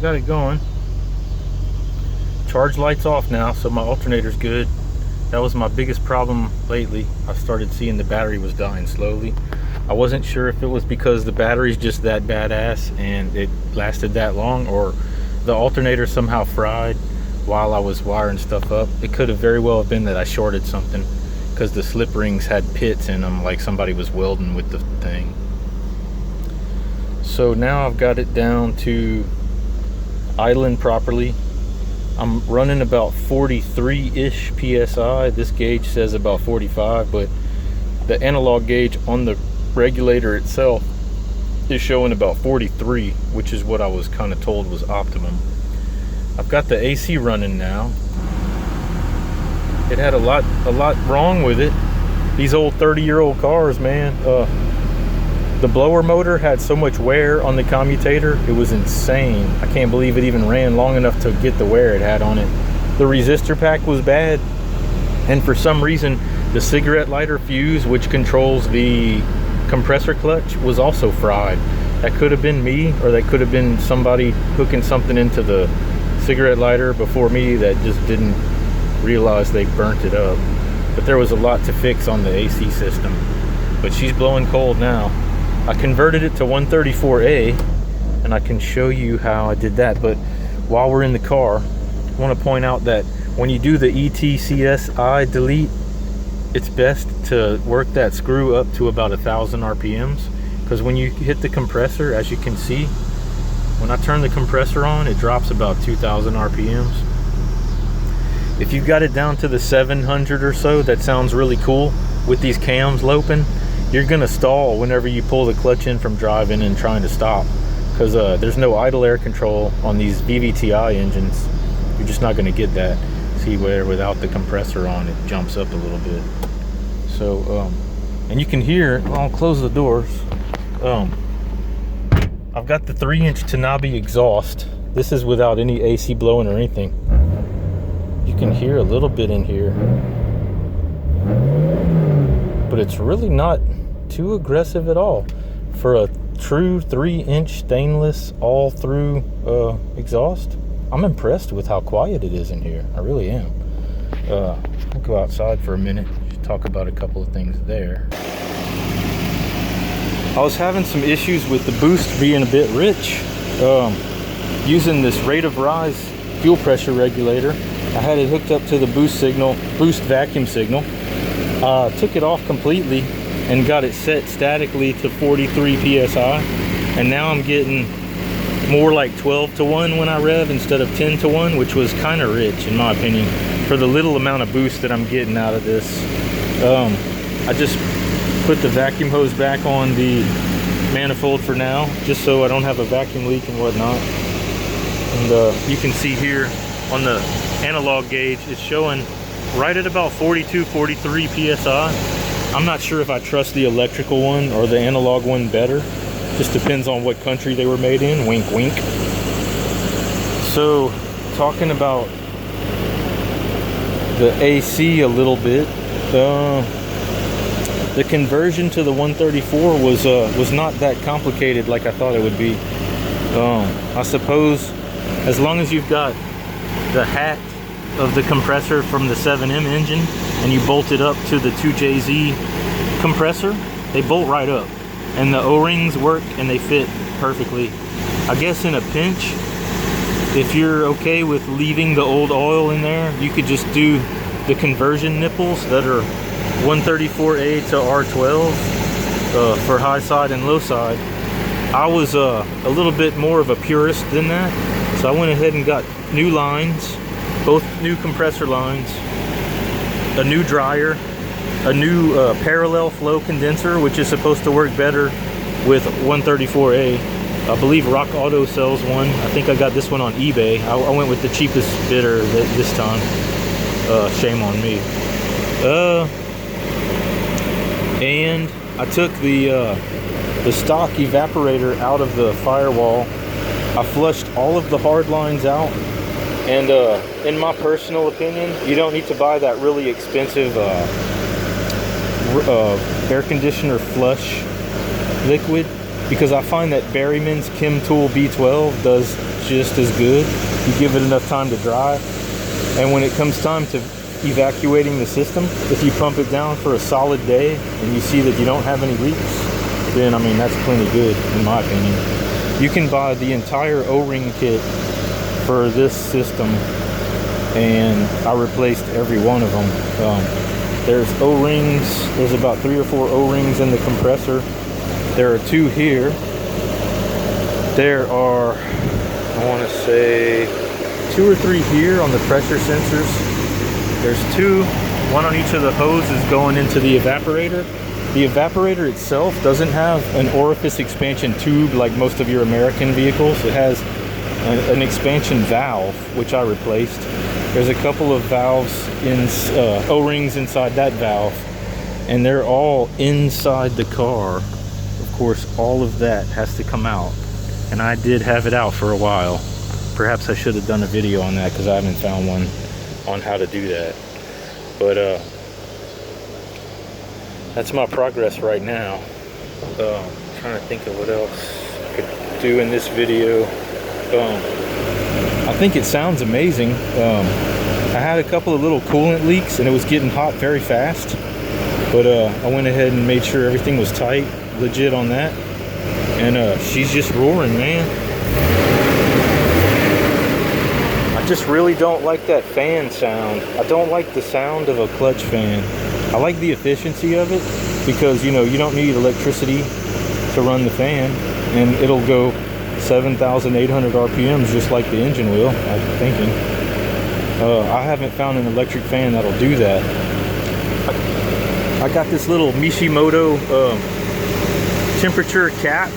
got it going. Charge light's off now, so my alternator's good. That was my biggest problem lately. I started seeing the battery was dying slowly. I wasn't sure if it was because the battery's just that badass and it lasted that long, or the alternator somehow fried while I was wiring stuff up. It could have very well been that I shorted something, because the slip rings had pits in them, like somebody was welding with the thing. So now I've got it down to idling properly. I'm running about 43-ish PSI. This gauge says about 45, but the analog gauge on the regulator itself is showing about 43, which is what I was kind of told was optimum. I've got the AC running now. It had a lot wrong with it. These old 30-year-old cars, man. The blower motor had so much wear on the commutator, it was insane. I can't believe it even ran long enough to get the wear it had on it. The resistor pack was bad, and for some reason the cigarette lighter fuse, which controls the compressor clutch, was also fried. That could have been me, or that could have been somebody hooking something into the cigarette lighter before me that just didn't realize they burnt it up. But there was a lot to fix on the AC system. But she's blowing cold now. I converted it to 134A, and I can show you how I did that. But while we're in the car, I want to point out that when you do the ETCSI delete, it's best to work that screw up to about 1,000 RPMs, because when you hit the compressor, as you can see, when I turn the compressor on, it drops about 2,000 RPMs. If you've got it down to the 700 or so, that sounds really cool with these cams loping. You're gonna stall whenever you pull the clutch in from driving and trying to stop, because there's no idle air control on these VVTI engines. You're just not gonna get that. See where without the compressor on, it jumps up a little bit. So and you can hear, I'll close the doors. I've got the 3-inch Tanabe exhaust. This is without any AC blowing or anything. You can hear a little bit in here, but it's really not too aggressive at all for a true 3-inch stainless all through exhaust. I'm impressed with how quiet it is in here. I really am. I'll go outside for a minute, talk about a couple of things there. I was having some issues with the boost being a bit rich. Using this rate of rise fuel pressure regulator, I had it hooked up to the boost vacuum signal. Took it off completely and got it set statically to 43 PSI. And now I'm getting more like 12 to 1 when I rev instead of 10 to 1, which was kind of rich in my opinion for the little amount of boost that I'm getting out of this. I just put the vacuum hose back on the manifold for now, just so I don't have a vacuum leak and whatnot. And you can see here on the analog gauge, it's showing right at about 42, 43 PSI. I'm not sure if I trust the electrical one or the analog one better. Just depends on what country they were made in, wink wink. So talking about the AC a little bit, the conversion to the 134 was not that complicated like I thought it would be. I suppose as long as you've got the hat of the compressor from the 7M engine and you bolt it up to the 2JZ compressor, they bolt right up, and the O-rings work and they fit perfectly. I guess in a pinch, if you're okay with leaving the old oil in there, you could just do the conversion nipples that are 134A to R12 for high side and low side. I was a little bit more of a purist than that, so I went ahead and got new lines, both new compressor lines, a new dryer, a new parallel flow condenser, which is supposed to work better with 134A. I believe Rock Auto sells one. I think I got this one on eBay. I went with the cheapest bidder this time. Shame on me. And I took the stock evaporator out of the firewall. I flushed all of the hard lines out, and in my personal opinion, you don't need to buy that really expensive air conditioner flush liquid, because I find that Berryman's Chem Tool B12 does just as good. You give it enough time to dry. And when it comes time to evacuating the system, if you pump it down for a solid day and you see that you don't have any leaks, then I mean, that's plenty good in my opinion. You can buy the entire O-ring kit for this system, and I replaced every one of them. There's O-rings, there's about 3 or 4 O-rings in the compressor. There are 2 here. There are, I want to say, 2 or 3 here on the pressure sensors. There's 2, one on each of the hoses going into the evaporator. The evaporator itself doesn't have an orifice expansion tube like most of your American vehicles. It has an expansion valve, which I replaced. There's a couple of valves, O-rings inside that valve, and they're all inside the car. Of course, all of that has to come out, and I did have it out for a while. Perhaps I should have done a video on that because I haven't found one on how to do that. But that's my progress right now. I'm trying to think of what else I could do in this video. I think it sounds amazing. I had a couple of little coolant leaks and it was getting hot very fast, but I went ahead and made sure everything was tight, legit on that, and she's just roaring, man. I just really don't like that fan sound. I don't like the sound of a clutch fan. I like the efficiency of it because, you know, you don't need electricity to run the fan, and it'll go 7,800 RPMs just like the engine will, I'm thinking. I haven't found an electric fan that'll do that. I got this little Mishimoto temperature cap,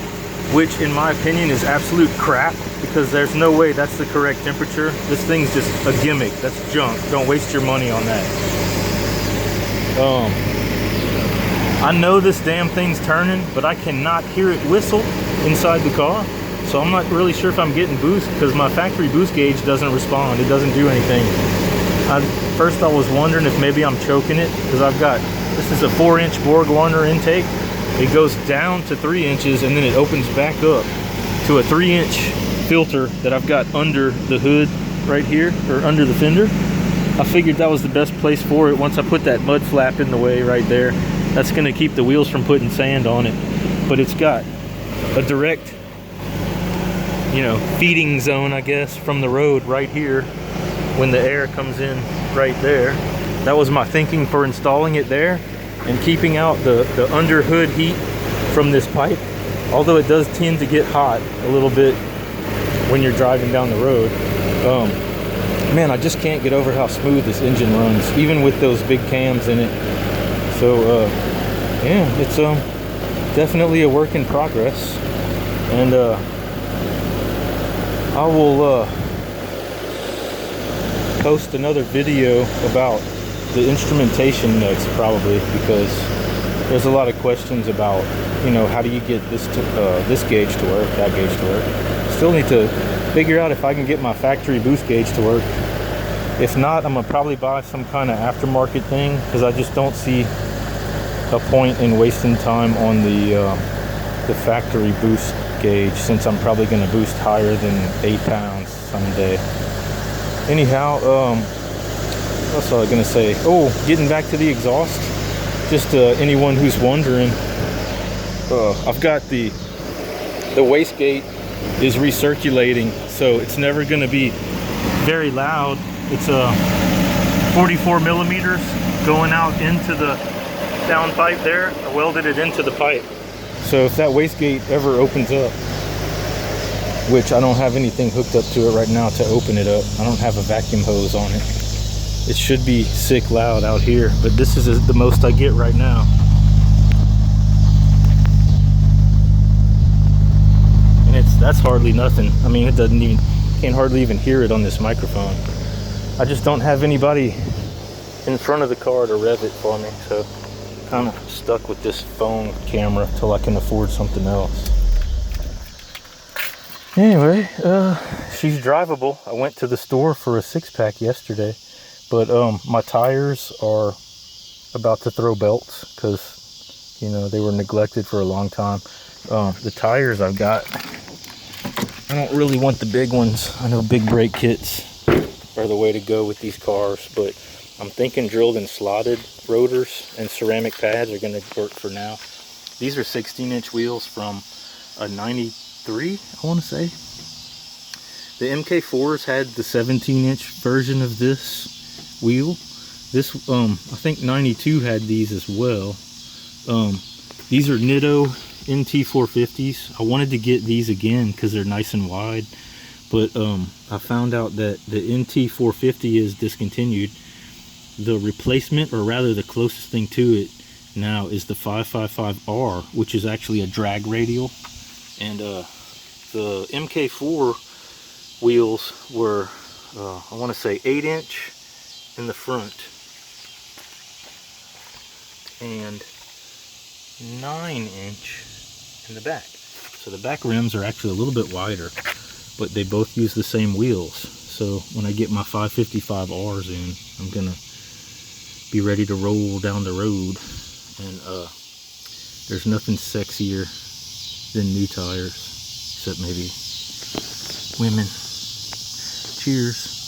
which in my opinion is absolute crap because there's no way that's the correct temperature. This thing's just a gimmick. That's junk. Don't waste your money on that. I know this damn thing's turning, but I cannot hear it whistle inside the car. So I'm not really sure if I'm getting boost because my factory boost gauge doesn't respond. It doesn't do anything. First I was wondering if maybe I'm choking it because I've got, this is a 4-inch Borg-Warner intake. It goes down to 3 inches and then it opens back up to a 3-inch filter that I've got under the hood right here, or under the fender. I figured that was the best place for it. Once I put that mud flap in the way right there, that's gonna keep the wheels from putting sand on it. But it's got a direct, you know, feeding zone, I guess, from the road right here when the air comes in right there. That was my thinking for installing it there and keeping out the under hood heat from this pipe, although it does tend to get hot a little bit when you're driving down the road. Man, I just can't get over how smooth this engine runs, even with those big cams in it. So yeah, it's definitely a work in progress, and I will post another video about the instrumentation next, probably, because there's a lot of questions about, you know, how do you get this to, this gauge to work, that gauge to work. Still need to figure out if I can get my factory boost gauge to work. If not, I'm gonna probably buy some kind of aftermarket thing because I just don't see a point in wasting time on the factory boost gauge, since I'm probably going to boost higher than 8 pounds someday. Anyhow, what else was I going to say? Oh, getting back to the exhaust, just anyone who's wondering, I've got the wastegate is recirculating, so it's never going to be very loud. It's 44 millimeters going out into the down pipe there. I welded it into the pipe. So if that wastegate ever opens up, which I don't have anything hooked up to it right now to open it up, I don't have a vacuum hose on it. It should be sick loud out here, but this is the most I get right now. And that's hardly nothing. I mean, it doesn't even, can't hardly even hear it on this microphone. I just don't have anybody in front of the car to rev it for me, so kind of stuck with this phone camera till I can afford something else. Anyway, she's drivable. I went to the store for a 6-pack yesterday, but my tires are about to throw belts because, you know, they were neglected for a long time. The tires I've got I don't really want the big ones. I know big brake kits are the way to go with these cars, but I'm thinking drilled and slotted rotors and ceramic pads are going to work for now. These are 16-inch wheels from a 93, I want to say. The MK4s had the 17-inch version of this wheel. This, I think 92 had these as well. These are Nitto NT450s. I wanted to get these again because they're nice and wide, but I found out that the NT450 is discontinued. The replacement, or rather the closest thing to it now, is the 555R, which is actually a drag radial. And the MK4 wheels were, I want to say 8-inch in the front and 9-inch in the back. So the back rims are actually a little bit wider, but they both use the same wheels. So when I get my 555Rs in, I'm gonna be ready to roll down the road. And there's nothing sexier than new tires, except maybe women. Cheers.